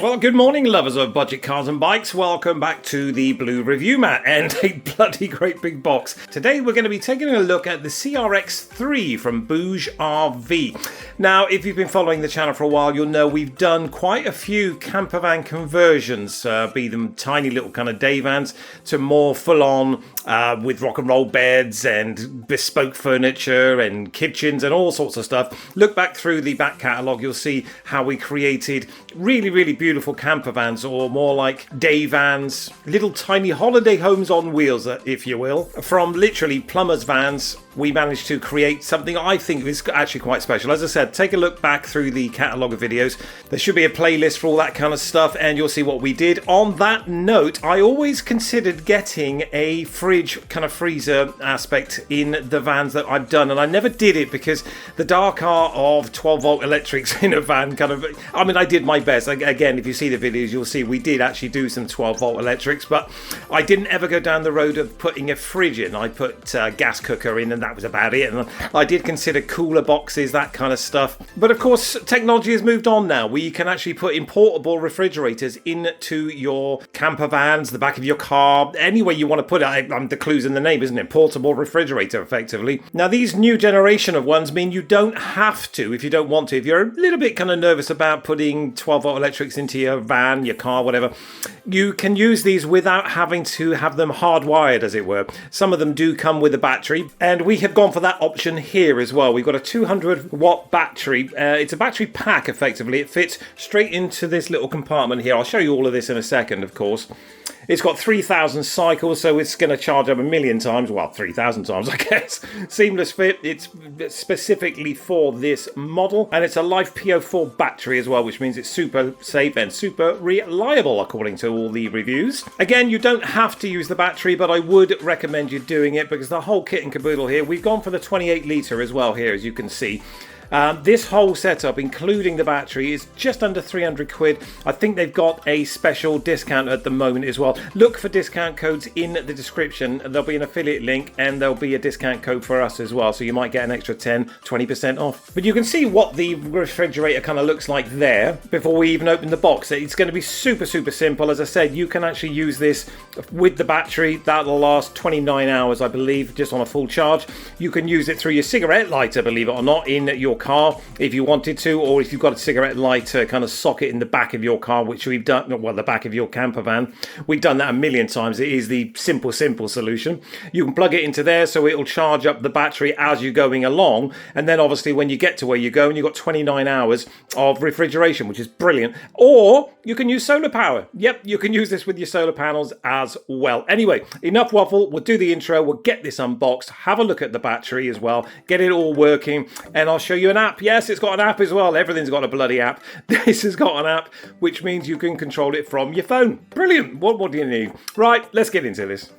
Well, good morning, lovers of budget cars and bikes. Welcome back to the Blue Review Mat and a bloody great big box. Today we're going to be taking a look at the CRX3 from BougeRV. Now, if you've been following the channel for a while, you'll know we've done quite a few camper van conversions, be them tiny little kind of day vans to more full-on with rock and roll beds and bespoke furniture and kitchens and all sorts of stuff. Look back through the back catalogue, you'll see how we created really beautiful camper vans, or more like day vans, little tiny holiday homes on wheels, if you will. From literally plumber's vans, we managed to create something I think is actually quite special. As I said, take a look back through the catalogue of videos. There should be a playlist for all that kind of stuff, and you'll see what we did. On that note, I always considered getting a fridge kind of freezer aspect in the vans that I've done, and I never did it because the dark art of 12-volt electrics in a van I did my best. Again, if you see the videos, you'll see we did actually do some 12-volt electrics, but I didn't ever go down the road of putting a fridge in. I put a gas cooker in, and that was about it. And I did consider cooler boxes, that kind of stuff. But of course, technology has moved on now. We can actually put in portable refrigerators into your camper vans, the back of your car, anywhere you want to put it. The clue's in the name, isn't it? Portable refrigerator, effectively. Now, these new generation of ones mean you don't have to if you don't want to. If you're a little bit kind of nervous about putting 12-volt electrics into your van, your car, whatever, you can use these without having to have them hardwired, as it were. Some of them do come with a battery, and we have gone for that option here as well. We've got a 200-watt battery. It's a battery pack, effectively. It fits straight into this little compartment here. I'll show you all of this in a second, of course. It's got 3,000 cycles, so it's going to charge up 1,000,000 times. Well, 3,000 times, I guess. Seamless fit. It's specifically for this model, and it's a Life PO4 battery as well, which means it's super safe and super reliable, according to all the reviews. Again, you don't have to use the battery, but I would recommend you doing it because the whole kit and caboodle here, we've gone for the 28-litre as well here, as you can see. This whole setup, including the battery, is just under 300 quid. I think they've got a special discount at the moment as well. Look for discount codes in the description. There'll be an affiliate link, and there'll be a discount code for us as well, so you might get an extra 10-20% off. But you can see what the refrigerator kind of looks like there before we even open the box. It's going to be super simple. As I said, you can actually use this with the battery. That'll last 29 hours, I believe, just on a full charge. You can use it through your cigarette lighter, believe it or not, in your car if you wanted to, or if you've got a cigarette lighter kind of socket in the back of your car, which we've done, well, the back of your camper van. We've done that 1,000,000 times. It is the simple solution. You can plug it into there so it'll charge up the battery as you're going along, and then obviously when you get to where you're going, you've got 29 hours of refrigeration, which is brilliant. Or you can use solar power. Yep, you can use this with your solar panels as well. Anyway, enough waffle. We'll do the intro. We'll get this unboxed, have a look at the battery as well, get it all working, and I'll show you an app. Yes, it's got an app as well. Everything's got a bloody app. This has got an app, which means you can control it from your phone. Brilliant. What do you need? Right, let's get into this.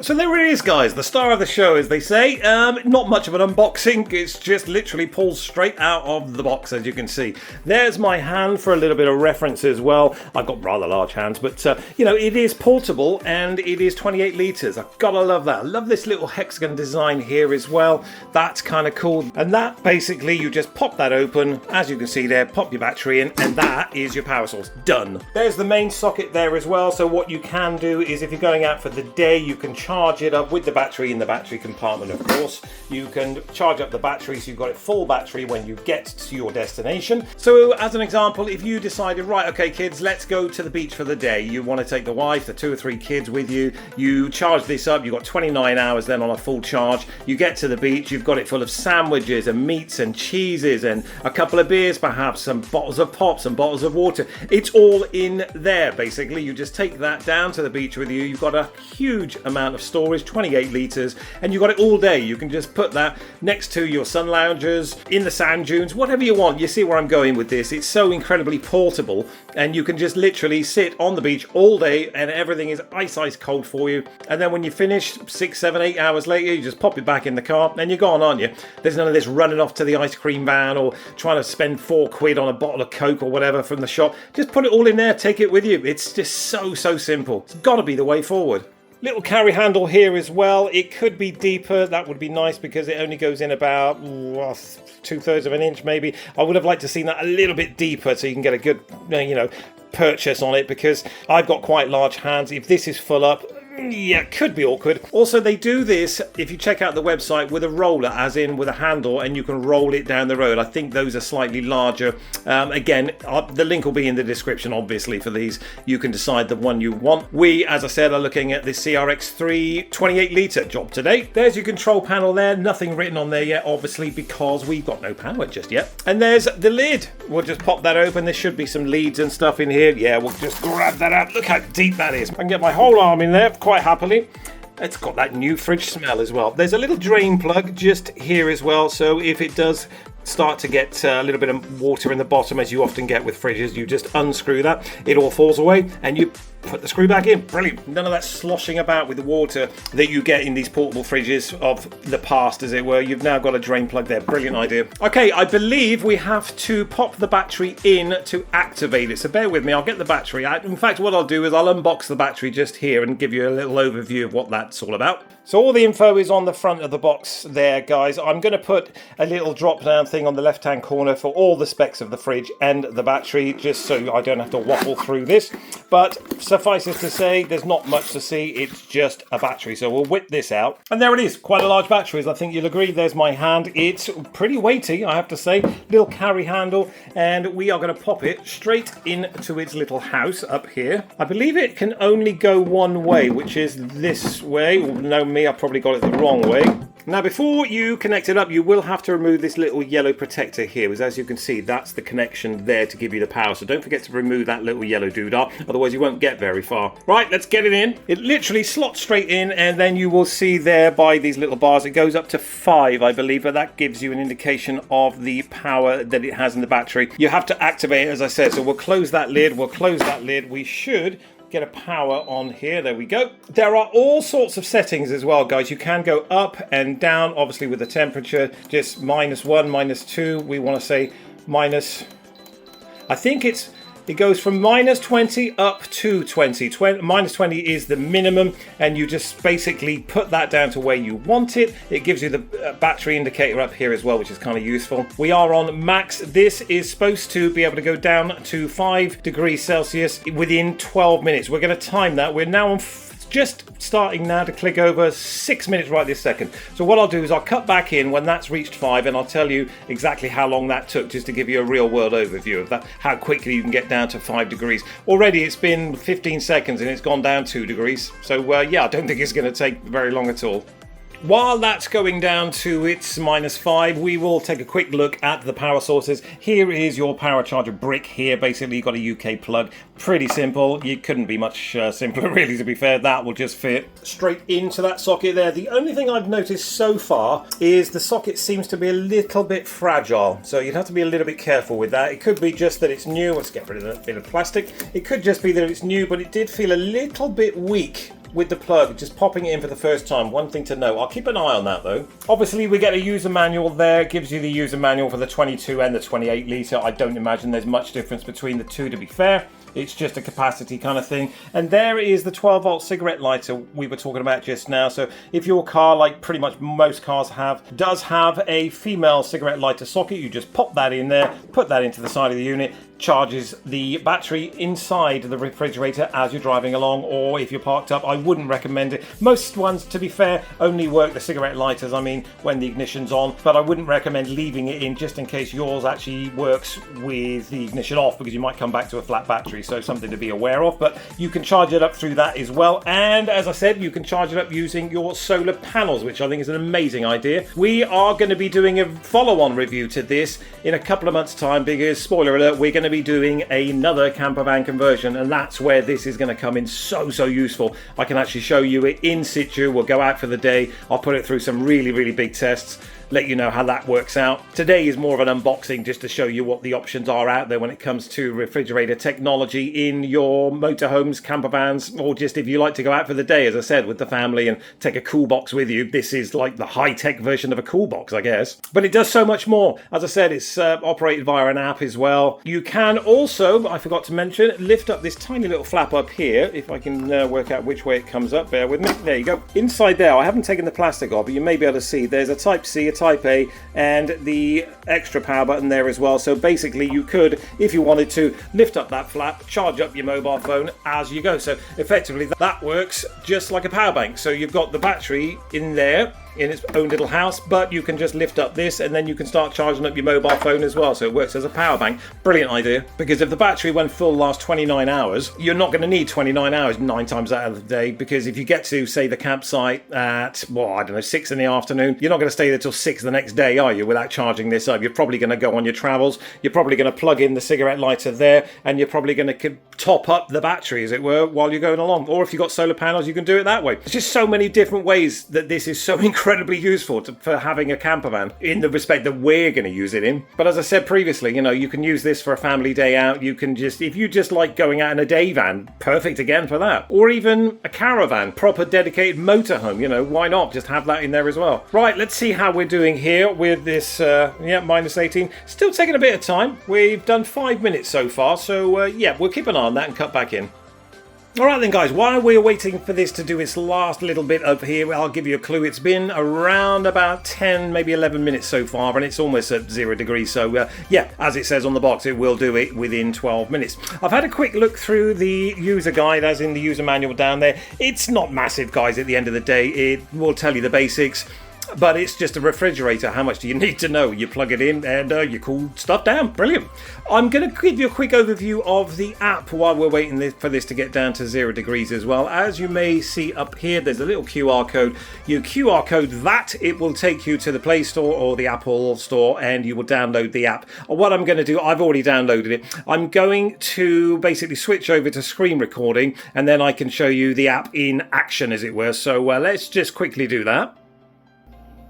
So there it is, guys, the star of the show, as they say. Not much of an unboxing, it's just literally pulls straight out of the box, as you can see. There's my hand for a little bit of reference as well. I've got rather large hands, but it is portable and it is 28 litres. I've gotta love that. I love this little hexagon design here as well. That's kind of cool. And that, basically, you just pop that open, as you can see there, pop your battery in, and that is your power source. Done. There's the main socket there as well, so what you can do is if you're going out for the day, you can charge it up with the battery in the battery compartment, of course. You can charge up the battery so you've got it full battery when you get to your destination. So as an example, if you decided, right, okay kids, let's go to the beach for the day. You want to take the wife, the 2 or 3 kids with you. You charge this up, you've got 29 hours then on a full charge. You get to the beach, you've got it full of sandwiches and meats and cheeses and a couple of beers perhaps, some bottles of pop, some bottles of water. It's all in there, basically. You just take that down to the beach with you. You've got a huge amount of storage, 28 litres, and you've got it all day. You can just put that next to your sun loungers, in the sand dunes, whatever you want. You see where I'm going with this. It's so incredibly portable, and you can just literally sit on the beach all day and everything is ice cold for you. And then when you finish 6, 7, 8 hours later, you just pop it back in the car and you're gone, aren't you? There's none of this running off to the ice cream van or trying to spend 4 quid on a bottle of Coke or whatever from the shop. Just put it all in there, take it with you. It's just so simple. It's got to be the way forward. Little carry handle here as well. It could be deeper. That would be nice because it only goes in about 2/3 of an inch maybe. I would have liked to see that a little bit deeper so you can get a good, purchase on it, because I've got quite large hands. If this is full up, yeah, it could be awkward. Also, they do this, if you check out the website, with a roller, as in with a handle, and you can roll it down the road. I think those are slightly larger. Again, the link will be in the description, obviously, for these. You can decide the one you want. We, as I said, are looking at the CRX3 28 litre job today. There's your control panel there. Nothing written on there yet, obviously, because we've got no power just yet. And there's the lid. We'll just pop that open. There should be some leads and stuff in here. Yeah, we'll just grab that out. Look how deep that is. I can get my whole arm in there quite happily. It's got that new fridge smell as well. There's a little drain plug just here as well, so if it does start to get a little bit of water in the bottom, as you often get with fridges, you just unscrew that, it all falls away, and you put the screw back in. Brilliant. None of that sloshing about with the water that you get in these portable fridges of the past, as it were. You've now got a drain plug there. Brilliant idea. Okay, I believe we have to pop the battery in to activate it, so bear with me. I'll get the battery out. In fact, what I'll do is I'll unbox the battery just here and give you a little overview of what that's all about. So all the info is on the front of the box there, guys. I'm going to put a little drop down thing on the left hand corner for all the specs of the fridge and the battery, just so I don't have to waffle through this. But suffice it to say, there's not much to see. It's just a battery. So we'll whip this out. And there it is. Quite a large battery, as I think you'll agree. There's my hand. It's pretty weighty, I have to say. Little carry handle. And we are going to pop it straight into its little house up here. I believe it can only go one way, which is this way. No, me, I probably got it the wrong way. Now, before you connect it up, you will have to remove this little yellow protector here, because as you can see, that's the connection there to give you the power. So don't forget to remove that little yellow doodah, otherwise you won't get very far. Right, let's get it in. It literally slots straight in, and then you will see there by these little bars, it goes up to 5, I believe, but that gives you an indication of the power that it has in the battery. You have to activate it, as I said, so we'll close that lid, we should get a power on here. There we go. There are all sorts of settings as well, guys. You can go up and down, obviously with the temperature, just -1, -2. We want to say minus, I think it goes from -20 up to 20. -20 is the minimum, and you just basically put that down to where you want it. It gives you the battery indicator up here as well, which is kind of useful. We are on max. This is supposed to be able to go down to 5 degrees Celsius within 12 minutes. We're going to time that. We're now on just starting now to click over 6 minutes right this second. So what I'll do is I'll cut back in when that's reached 5, and I'll tell you exactly how long that took, just to give you a real world overview of that, how quickly you can get down to 5 degrees. Already it's been 15 seconds and it's gone down 2 degrees. So yeah, I don't think it's going to take very long at all. While that's going down to its -5, we will take a quick look at the power sources. Here is your power charger brick here. Basically, you've got a UK plug. Pretty simple. You couldn't be much simpler, really, to be fair. That will just fit straight into that socket there. The only thing I've noticed so far is the socket seems to be a little bit fragile. So you'd have to be a little bit careful with that. It could be just that it's new. Let's get rid of that bit of plastic. It could just be that it's new, but it did feel a little bit weak with the plug, just popping it in for the first time. One thing to note. I'll keep an eye on that though. Obviously we get a user manual there. It gives you the user manual for the 22 and the 28 litre. I don't imagine there's much difference between the two, to be fair. It's just a capacity kind of thing. And there is the 12 volt cigarette lighter we were talking about just now. So if your car, like pretty much most cars have, does have a female cigarette lighter socket, you just pop that in there, put that into the side of the unit, charges the battery inside the refrigerator as you're driving along, or if you're parked up. I wouldn't recommend it. Most ones, to be fair, only work, the cigarette lighters, I mean, when the ignition's on, but I wouldn't recommend leaving it in just in case yours actually works with the ignition off, because you might come back to a flat battery. So something to be aware of, but you can charge it up through that as well. And as I said, you can charge it up using your solar panels, which I think is an amazing idea. We are going to be doing a follow-on review to this in a couple of months' time, because, spoiler alert, we're going to be doing another camper van conversion, and that's where this is going to come in so useful. I can actually show you it in situ. We'll go out for the day. I'll put it through some really big tests. let you know how that works out. Today is more of an unboxing just to show you what the options are out there when it comes to refrigerator technology in your motorhomes, camper vans, or just if you like to go out for the day, as I said, with the family and take a cool box with you. This is like the high-tech version of a cool box, I guess. But it does so much more. As I said, it's operated via an app as well. You can also, I forgot to mention, lift up this tiny little flap up here. If I can work out which way it comes up, bear with me. There you go. Inside there, I haven't taken the plastic off, but you may be able to see there's a Type C, a Type A, and the extra power button there as well. So basically you could, if you wanted to, lift up that flap, charge up your mobile phone as you go. So effectively that works just like a power bank. So you've got the battery in there in its own little house, but you can just lift up this and then you can start charging up your mobile phone as well. So it works as a power bank. Brilliant idea, because if the battery when full lasts 29 hours, you're not going to need 29 hours 9 times out of the day, because if you get to, say, the campsite at, well, I don't know, 6 in the afternoon, you're not going to stay there till 6 the next day, are you, without charging this up? You're probably going to go on your travels, you're probably going to plug in the cigarette lighter there, and you're probably going to top up the battery, as it were, while you're going along. Or if you've got solar panels, you can do it that way. There's just so many different ways that this is so incredibly useful for having a camper van, in the respect that we're going to use it in. But as I said previously, you know, you can use this for a family day out. You can just, if you just like going out in a day van, perfect again for that. Or even a caravan, proper dedicated motorhome, you know, why not just have that in there as well? Right, let's see how we're doing here with this, minus 18. Still taking a bit of time. We've done 5 minutes so far, so yeah, we'll keep an eye on that and cut back in. Alright then guys, while we're waiting for this to do its last little bit up here, I'll give you a clue. It's been around about 10, maybe 11 minutes so far, and it's almost at 0 degrees. So yeah, as it says on the box, it will do it within 12 minutes. I've had a quick look through the user guide, as in the user manual down there. It's not massive, guys, at the end of the day. It will tell you the basics. But it's just a refrigerator. How much do you need to know? You plug it in and you cool stuff down. Brilliant. I'm going to give you a quick overview of the app while we're waiting for this to get down to 0 degrees as well. As you may see up here, there's a little QR code. You QR code that, it will take you to the Play Store or the Apple Store, and you will download the app. What I'm going to do, I've already downloaded it. I'm going to basically switch over to screen recording, and then I can show you the app in action, as it were. So let's just quickly do that.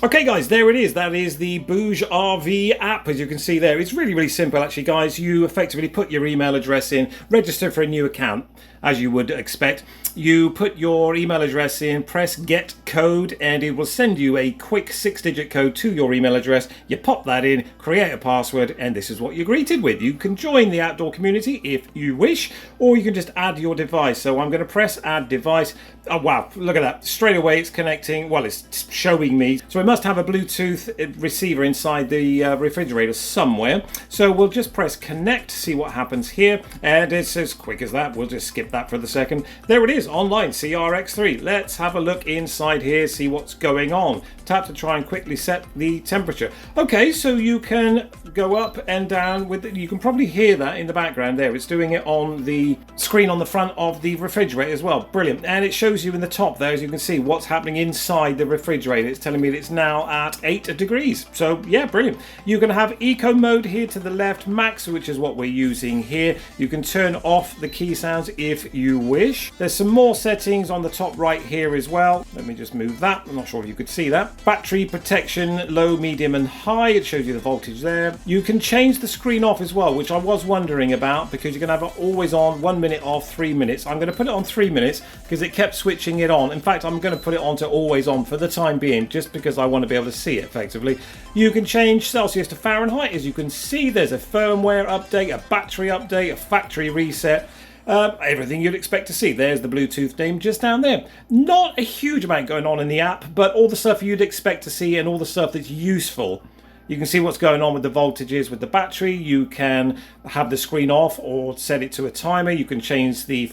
Okay guys, there it is. That is the BougeRV app, as you can see there. It's really, really simple actually, guys. You effectively put your email address in, register for a new account, as you would expect. You put your email address in, press get code, and it will send you a quick 6-digit code to your email address. You pop that in, create a password, and this is what you're greeted with. You can join the outdoor community if you wish, or you can just add your device. So I'm going to press add device. Oh wow, look at that. Straight away it's connecting. Well, it's showing me. So it must have a Bluetooth receiver inside the refrigerator somewhere. So we'll just press connect, see what happens here. And it's as quick as that. We'll just skip that for the second. There it is, online CRX3. Let's have a look inside here, see what's going on. Tap to try and quickly set the temperature. Okay, so you can go up and down with it. You can probably hear that in the background there. It's doing it on the screen on the front of the refrigerator as well. Brilliant. And it shows you in the top there, as you can see, what's happening inside the refrigerator. It's telling me that it's now at 8 degrees. So yeah, brilliant. You can have eco mode here to the left, max, which is what we're using here. You can turn off the key sounds if you wish. There's some more settings on the top right here as well. Let me just move that. I'm not sure if you could see that. Battery protection, low, medium and high. It shows you the voltage there. You can change the screen off as well, which I was wondering about, because you can have it always on, 1 minute off, 3 minutes. I'm going to put it on 3 minutes because it kept switching it on. In fact, I'm going to put it on to always on for the time being, just because I want to be able to see it effectively. You can change Celsius to Fahrenheit. As you can see, there's a firmware update, a battery update, a factory reset. Everything you'd expect to see. There's the Bluetooth name just down there. Not a huge amount going on in the app, but all the stuff you'd expect to see and all the stuff that's useful. You can see what's going on with the voltages with the battery. You can have the screen off or set it to a timer. You can change the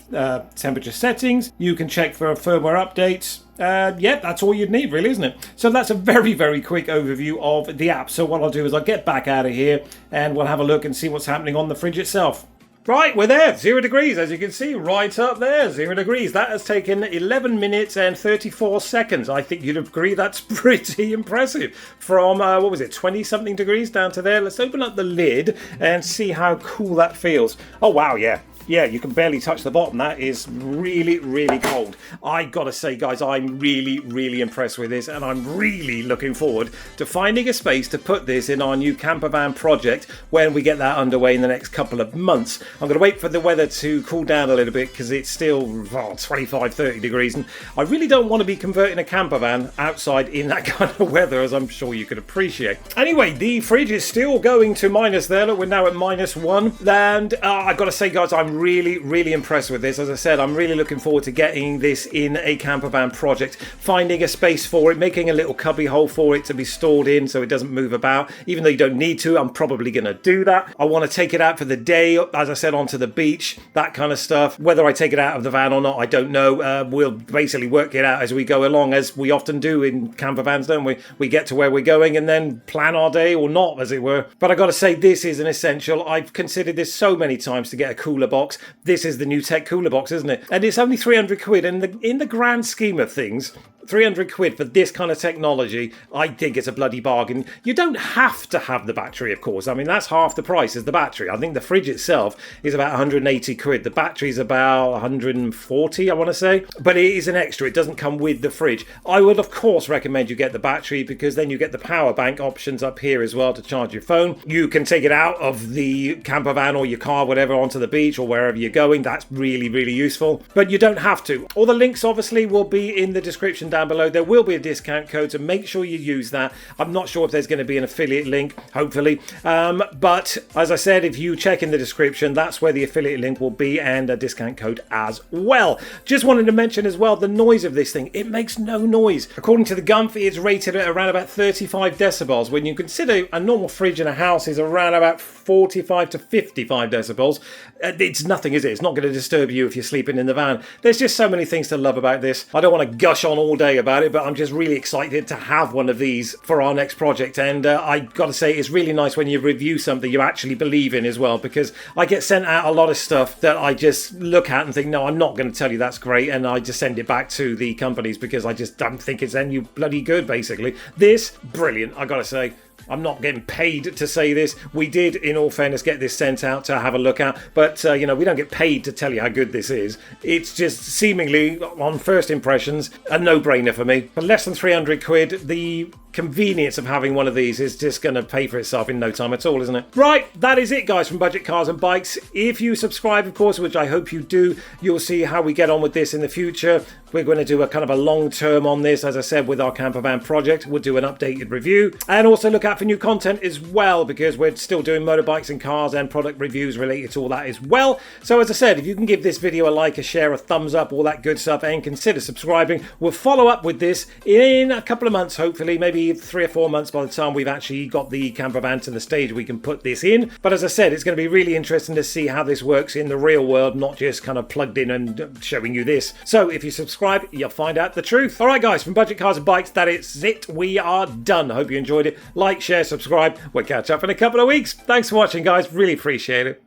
temperature settings. You can check for firmware updates. Yeah, that's all you'd need really, isn't it? So that's a very, very quick overview of the app. So what I'll do is I'll get back out of here and we'll have a look and see what's happening on the fridge itself. Right, we're there, 0 degrees, as you can see, right up there, 0 degrees. That has taken 11 minutes and 34 seconds. I think you'd agree that's pretty impressive. From, what was it, 20-something degrees down to there. Let's open up the lid and see how cool that feels. Oh, wow, yeah. Yeah, you can barely touch the bottom. That is really, really cold. I gotta say, guys, I'm really, really impressed with this, and I'm really looking forward to finding a space to put this in our new camper van project when we get that underway in the next couple of months. I'm gonna wait for the weather to cool down a little bit because it's still 25, 30 degrees, and I really don't want to be converting a camper van outside in that kind of weather, as I'm sure you could appreciate. Anyway, the fridge is still going to minus there. Look, we're now at -1, and I've got to say, guys, I'm really, really impressed with this. As I said, I'm really looking forward to getting this in a camper van project, finding a space for it, making a little cubby hole for it to be stored in so it doesn't move about. Even though you don't need to, I'm probably going to do that. I want to take it out for the day, as I said, onto the beach, that kind of stuff. Whether I take it out of the van or not, I don't know. We'll basically work it out as we go along, as we often do in camper vans, don't we? We get to where we're going and then plan our day, or not, as it were. But I got to say, this is an essential. I've considered this so many times to get a cooler box. This is the new tech cooler box, isn't it? And it's only 300 quid. And in the grand scheme of things, 300 quid for this kind of technology, I think it's a bloody bargain. You don't have to have the battery, of course. I mean, that's half the price is the battery. I think the fridge itself is about 180 quid. The battery's about 140, I want to say. But it is an extra. It doesn't come with the fridge. I would, of course, recommend you get the battery, because then you get the power bank options up here as well to charge your phone. You can take it out of the camper van or your car, whatever, onto the beach or wherever you're going. That's really, really useful. But you don't have to. All the links, obviously, will be in the description down below. There will be a discount code, so make sure you use that. I'm not sure if there's going to be an affiliate link, hopefully. But as I said, if you check in the description, that's where the affiliate link will be, and a discount code as well. Just wanted to mention as well the noise of this thing. It makes no noise. According to the Gumph, it's rated at around about 35 decibels. When you consider a normal fridge in a house is around about 45 to 55 decibels, it's nothing, is it? It's not going to disturb you if you're sleeping in the van. There's just so many things to love about this. I don't want to gush on all day about it, but I'm just really excited to have one of these for our next project. And I got to say, it's really nice when you review something you actually believe in as well, because I get sent out a lot of stuff that I just look at and think, no, I'm not going to tell you that's great, and I just send it back to the companies because I just don't think it's any bloody good, basically. This, brilliant, I got to say. I'm not getting paid to say this. We did, in all fairness, get this sent out to have a look at, but we don't get paid to tell you how good this is. It's just seemingly, on first impressions, a no-brainer for me. For less than 300 quid, the convenience of having one of these is just going to pay for itself in no time at all, isn't it? Right, that is it, guys, from Budget Cars and Bikes. If you subscribe, of course, which I hope you do, you'll see how we get on with this in the future. We're going to do a kind of a long term on this, as I said, with our camper van project. We'll do an updated review, and also look out for new content as well, because we're still doing motorbikes and cars and product reviews related to all that as well. So as I said, if you can give this video a like, a share, a thumbs up, all that good stuff, and consider subscribing, we'll follow up with this in a couple of months, hopefully, maybe 3 or 4 months by the time we've actually got the camper van to the stage we can put this in. But as I said, it's going to be really interesting to see how this works in the real world, not just kind of plugged in and showing you this. So if you subscribe, you'll find out the truth. All right, guys, from Budget Cars and Bikes, that is it. We are done. I hope you enjoyed it. Like, share, subscribe. We'll catch up in a couple of weeks. Thanks for watching, guys. Really appreciate it.